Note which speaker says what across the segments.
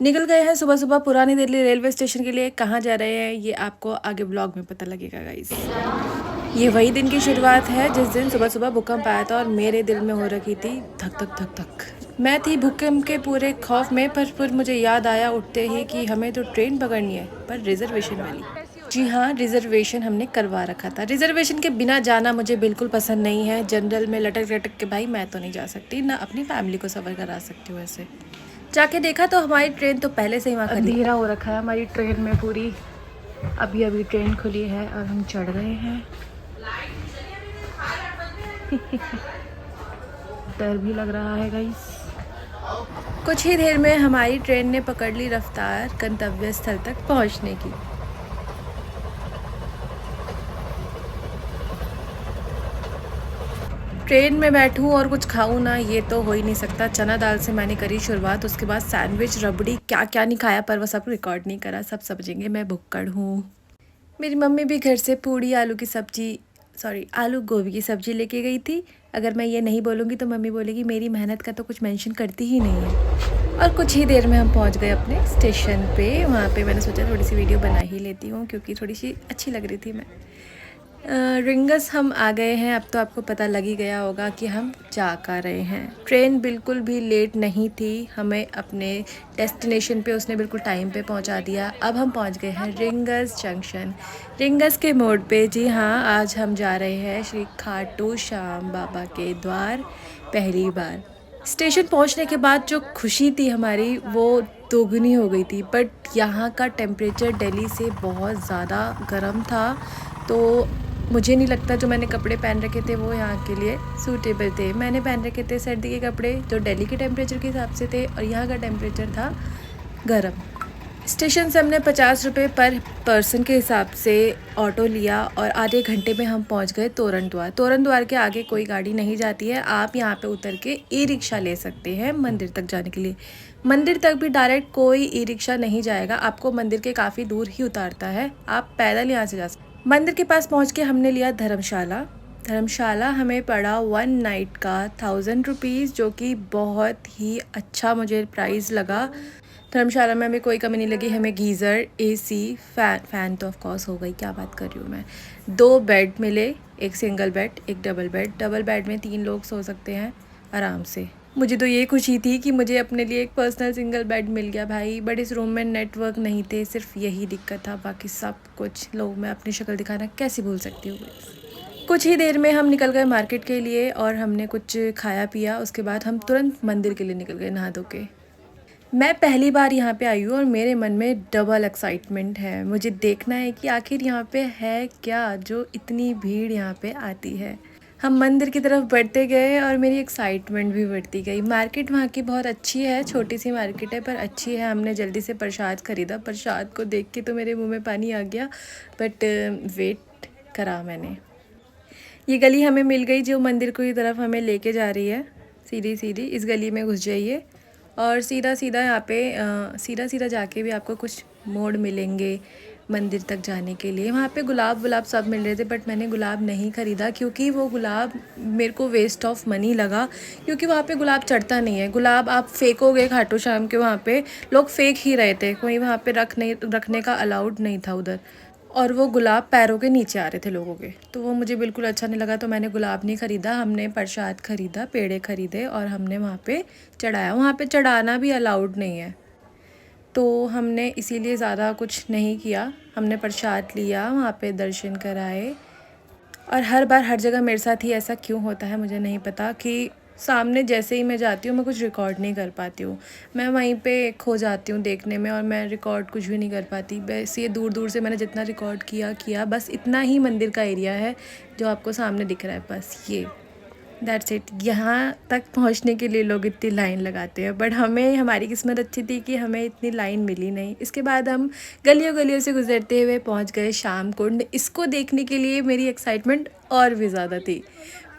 Speaker 1: निकल गए हैं सुबह सुबह पुरानी दिल्ली रेलवे स्टेशन के लिए। कहाँ जा रहे हैं ये आपको आगे ब्लॉग में पता लगेगा गाइस। ये वही दिन की शुरुआत है जिस दिन सुबह सुबह भूकंप आया था और मेरे दिल में हो रखी थी धक धक धक धक। मैं थी भूकंप के पूरे खौफ में, पर फिर मुझे याद आया उठते ही कि हमें तो ट्रेन पकड़नी है, पर रिजर्वेशन वाली। जी हाँ, रिजर्वेशन हमने करवा रखा था। रिजर्वेशन के बिना जाना मुझे बिल्कुल पसंद नहीं है। जनरल में लटक लटक के भाई मैं तो नहीं जा सकती, ना अपनी फैमिली को सफ़र करा सकती हूँ ऐसे। जाके देखा तो हमारी ट्रेन तो पहले से ही वहाँ अंधेरा हो रखा है हमारी ट्रेन में पूरी। अभी अभी ट्रेन खुली है और हम चढ़ गए हैं। डर भी लग रहा है गाइस। कुछ ही देर में हमारी ट्रेन ने पकड़ ली रफ्तार गंतव्य स्थल तक पहुँचने की। ट्रेन में बैठूं और कुछ खाऊं ना, ये तो हो ही नहीं सकता। चना दाल से मैंने करी शुरुआत, उसके बाद सैंडविच, रबड़ी, क्या क्या नहीं खाया, पर वो सब रिकॉर्ड नहीं करा। सब समझेंगे मैं भुक्कड़ हूँ। मेरी मम्मी भी घर से पूड़ी आलू की सब्जी आलू गोभी की सब्जी लेके गई थी। अगर मैं ये नहीं बोलूँगी तो मम्मी बोलेगी मेरी मेहनत का तो कुछ मेंशन करती ही नहीं है। और कुछ ही देर में हम पहुँच गए अपने स्टेशन पे। वहाँ पे मैंने सोचा थोड़ी सी वीडियो बना ही लेती हूँ क्योंकि थोड़ी सी अच्छी लग रही थी मैं। रिंगस हम आ गए हैं। अब तो आपको पता लग ही गया होगा कि हम जा कर रहे हैं। ट्रेन बिल्कुल भी लेट नहीं थी, हमें अपने डेस्टिनेशन पे उसने बिल्कुल टाइम पे पहुंचा दिया। अब हम पहुंच गए हैं रिंगस जंक्शन, रिंगस के मोड़ पे। जी हाँ, आज हम जा रहे हैं श्री खाटू श्याम बाबा के द्वार पहली बार। स्टेशन पहुंचने के बाद जो खुशी थी हमारी वो दोगुनी हो गई थी। बट यहाँ का टेम्परेचर दिल्ली से बहुत ज़्यादा गर्म था, तो मुझे नहीं लगता जो मैंने कपड़े पहन रखे थे वो यहाँ के लिए सूटेबल थे। मैंने पहन रखे थे सर्दी के कपड़े जो दिल्ली के टेम्परेचर के हिसाब से थे, और यहाँ का टेम्परेचर था गर्म। स्टेशन से हमने 50 रुपये पर पर्सन के हिसाब से ऑटो लिया और आधे घंटे में हम पहुँच गए तोरण द्वार। तोरण द्वार के आगे कोई गाड़ी नहीं जाती है। आप यहाँ पे उतर के ई रिक्शा ले सकते हैं मंदिर तक जाने के लिए। मंदिर तक भी डायरेक्ट कोई ई रिक्शा नहीं जाएगा, आपको मंदिर के काफ़ी दूर ही उतारता है। आप पैदल यहाँ से जा सकते। मंदिर के पास पहुँच के हमने लिया धर्मशाला। धर्मशाला हमें पड़ा 1 नाइट का 1000 रुपीज़, जो कि बहुत ही अच्छा मुझे प्राइस लगा। धर्मशाला में हमें कोई कमी नहीं लगी। हमें गीज़र, एसी, फ़ैन तो ऑफ कोर्स हो गई, क्या बात कर रही हूँ मैं। 2 बेड मिले, एक सिंगल बेड, एक डबल बेड। डबल बेड में 3 लोग सो सकते हैं आराम से। मुझे तो ये खुशी थी कि मुझे अपने लिए एक पर्सनल सिंगल बेड मिल गया भाई। बट इस रूम में नेटवर्क नहीं थे, सिर्फ यही दिक्कत था, बाकी सब कुछ। लोग मैं अपनी शक्ल दिखाना कैसे भूल सकती हूँ। कुछ ही देर में हम निकल गए मार्केट के लिए और हमने कुछ खाया पिया। उसके बाद हम तुरंत मंदिर के लिए निकल गए नहा धो के। मैं पहली बार यहाँ पे आई हूँ और मेरे मन में डबल एक्साइटमेंट है। मुझे देखना है कि आखिर यहाँ पे है क्या जो इतनी भीड़ यहाँ पे आती है। हम मंदिर की तरफ बढ़ते गए और मेरी एक्साइटमेंट भी बढ़ती गई। मार्केट वहाँ की बहुत अच्छी है, छोटी सी मार्केट है पर अच्छी है। हमने जल्दी से प्रसाद ख़रीदा। प्रसाद को देख के तो मेरे मुंह में पानी आ गया, बट वेट करा मैंने। ये गली हमें मिल गई जो मंदिर की तरफ हमें लेके जा रही है। सीधी सीधी इस गली में घुस जाइए और सीधा सीधा यहाँ पे सीधा सीधा जाके भी आपको कुछ मोड़ मिलेंगे मंदिर तक जाने के लिए। वहाँ पे गुलाब सब मिल रहे थे, बट मैंने गुलाब नहीं ख़रीदा क्योंकि वो गुलाब मेरे को वेस्ट ऑफ मनी लगा। क्योंकि वहाँ पे गुलाब चढ़ता नहीं है। गुलाब आप फेंकोगे खाटू श्याम के, वहाँ पे लोग फेंक ही रहे थे, कोई वहाँ पे रखने का अलाउड नहीं था उधर। और वो गुलाब पैरों के नीचे आ रहे थे लोगों के, तो वो मुझे बिल्कुल अच्छा नहीं लगा। तो मैंने गुलाब नहीं ख़रीदा। हमने प्रसाद ख़रीदा, पेड़े ख़रीदे और हमने वहाँ पे चढ़ाया। वहाँ पे चढ़ाना भी अलाउड नहीं है, तो हमने इसीलिए ज़्यादा कुछ नहीं किया। हमने प्रसाद लिया, वहाँ पे दर्शन कराए। और हर बार हर जगह मेरे साथ ही ऐसा क्यों होता है मुझे नहीं पता कि सामने जैसे ही मैं जाती हूँ मैं कुछ रिकॉर्ड नहीं कर पाती हूँ। मैं वहीं पे खो जाती हूँ देखने में और मैं रिकॉर्ड कुछ भी नहीं कर पाती। बस ये दूर दूर से मैंने जितना रिकॉर्ड किया बस इतना ही मंदिर का एरिया है जो आपको सामने दिख रहा है, बस ये दैट्स इट। यहाँ तक पहुँचने के लिए लोग इतनी लाइन लगाते हैं, बट हमें हमारी किस्मत अच्छी थी कि हमें इतनी लाइन मिली नहीं। इसके बाद हम गलियों गलियों से गुजरते हुए पहुँच गए श्याम कुंड। इसको देखने के लिए मेरी एक्साइटमेंट और भी ज़्यादा थी।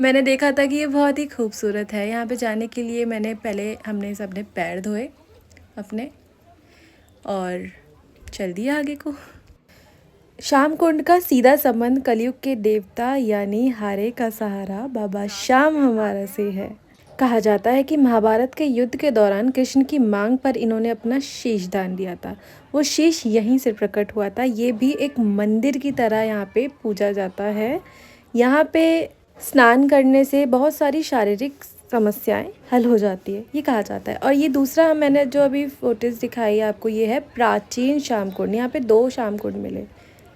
Speaker 1: मैंने देखा था कि ये बहुत ही खूबसूरत है। यहाँ पे जाने के लिए हमने सबने पैर धोए अपने और चल दिया आगे को। श्याम कुंड का सीधा संबंध कलयुग के देवता यानी हारे का सहारा बाबा श्याम हमारा से है। कहा जाता है कि महाभारत के युद्ध के दौरान कृष्ण की मांग पर इन्होंने अपना शीश दान दिया था। वो शीश यहीं से प्रकट हुआ था। ये भी एक मंदिर की तरह यहाँ पे पूजा जाता है। यहाँ पे स्नान करने से बहुत सारी शारीरिक समस्याएं हल हो जाती है, ये कहा जाता है। और ये दूसरा मैंने जो अभी फोटोज़ दिखाई है आपको, ये है प्राचीन श्याम कुंड। यहाँ पे 2 श्याम कुंड मिले।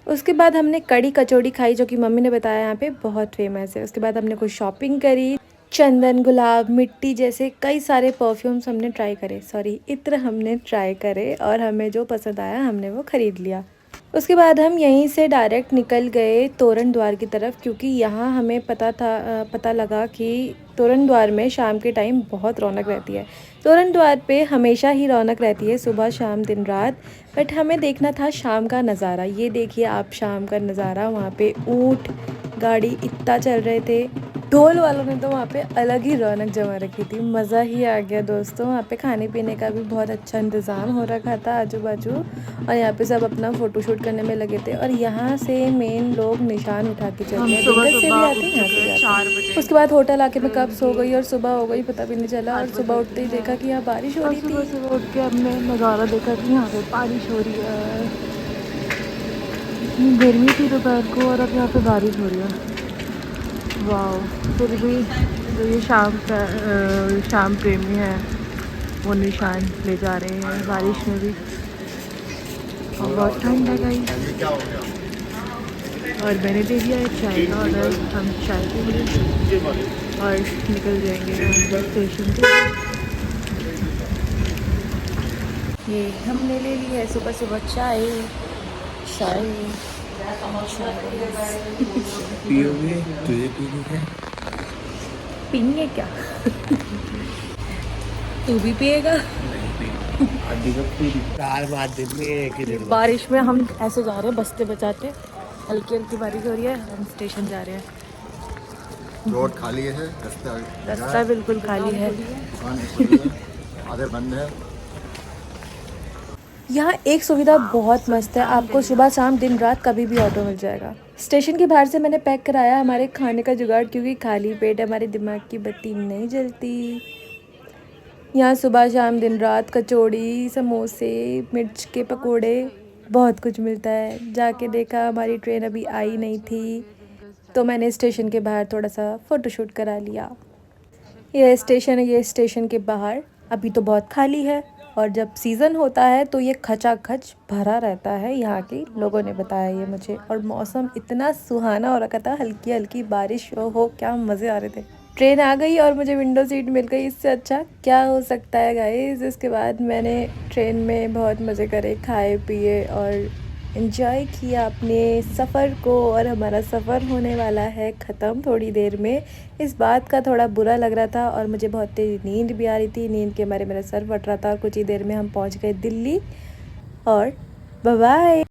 Speaker 1: उसके बाद हमने कड़ी कचौड़ी खाई, जो कि मम्मी ने बताया यहाँ पे बहुत फेमस है। उसके बाद हमने कुछ शॉपिंग करी। चंदन, गुलाब, मिट्टी जैसे कई सारे परफ्यूम्स हमने ट्राई करे, सॉरी इत्र हमने ट्राई करे, और हमें जो पसंद आया हमने वो ख़रीद लिया। उसके बाद हम यहीं से डायरेक्ट निकल गए तोरण द्वार की तरफ, क्योंकि यहाँ हमें पता लगा कि तोरण द्वार में शाम के टाइम बहुत रौनक रहती है। तोरण द्वार पे हमेशा ही रौनक रहती है, सुबह शाम दिन रात। बट हमें देखना था शाम का नज़ारा। ये देखिए आप शाम का नज़ारा, वहाँ पे ऊँट गाड़ी इतना चल रहे थे। ढोल वालों ने तो वहाँ पे अलग ही रौनक जमा रखी थी। मज़ा ही आ गया दोस्तों। वहाँ पे खाने पीने का भी बहुत अच्छा इंतज़ाम हो रखा था आजू बाजू, और यहाँ पे सब अपना फ़ोटोशूट करने में लगे थे। और यहाँ से मेन लोग निशान उठा के चलते हैं, दिल्ली से भी आते हैं, यहाँ से भी आते हैं। उसके बाद होटल आके मैं कब सो गई और सुबह हो गई पता भी नहीं चला। और सुबह उठते ही देखा कि यहाँ बारिश हो रही थी। सुबह उठ के हमने नज़ारा देखा कि यहाँ पे बारिश हो रही है। इतनी गर्मी थी दोपहर को और अब यहाँ पे बारिश हो रही है। वाह, फिर भी जो ये शाम प्रेमी है वो निशान ले जा रहे हैं बारिश में भी। और बहुत ठंड है गई। और मैंने दे दिया है चाय का ऑर्डर, हम चाय पीएंगे और निकल जाएंगे स्टेशन पे। ये हमने ले ली है सुबह सुबह चाय।
Speaker 2: पियोगे? तुझे पीनी है?
Speaker 1: पीनी है क्या? तू भी पिएगा? बारिश में हम ऐसे जा रहे हैं बसते बचाते, हल्की हल्की बारिश हो रही है, हम स्टेशन जा रहे हैं।
Speaker 3: रोड खाली है,
Speaker 1: रास्ता बिल्कुल खाली है।
Speaker 3: आधे बंद है।
Speaker 1: यहाँ एक सुविधा बहुत मस्त है, आपको सुबह शाम दिन रात कभी भी ऑटो मिल जाएगा। स्टेशन के बाहर से मैंने पैक कराया हमारे खाने का जुगाड़, क्योंकि खाली पेट हमारे दिमाग की बत्ती नहीं जलती। यहाँ सुबह शाम दिन रात कचौड़ी, समोसे, मिर्च के पकोड़े, बहुत कुछ मिलता है। जाके देखा हमारी ट्रेन अभी आई नहीं थी, तो मैंने स्टेशन के बाहर थोड़ा सा फ़ोटोशूट करा लिया। ये स्टेशन के बाहर अभी तो बहुत खाली है, और जब सीज़न होता है तो ये खचाखच भरा रहता है, यहाँ के लोगों ने बताया ये मुझे। और मौसम इतना सुहाना हो रखा था, हल्की हल्की बारिश हो क्या मज़े आ रहे थे। ट्रेन आ गई और मुझे विंडो सीट मिल गई, इससे अच्छा क्या हो सकता है गाइस। इसके बाद मैंने ट्रेन में बहुत मज़े करे, खाए पिए और एंजॉय किया अपने सफ़र को। और हमारा सफ़र होने वाला है ख़त्म थोड़ी देर में। इस बात का थोड़ा बुरा लग रहा था, और मुझे बहुत तेज़ नींद भी आ रही थी। नींद के मारे मेरा सर फट रहा था, और कुछ ही देर में हम पहुंच गए दिल्ली। और बाय बाय।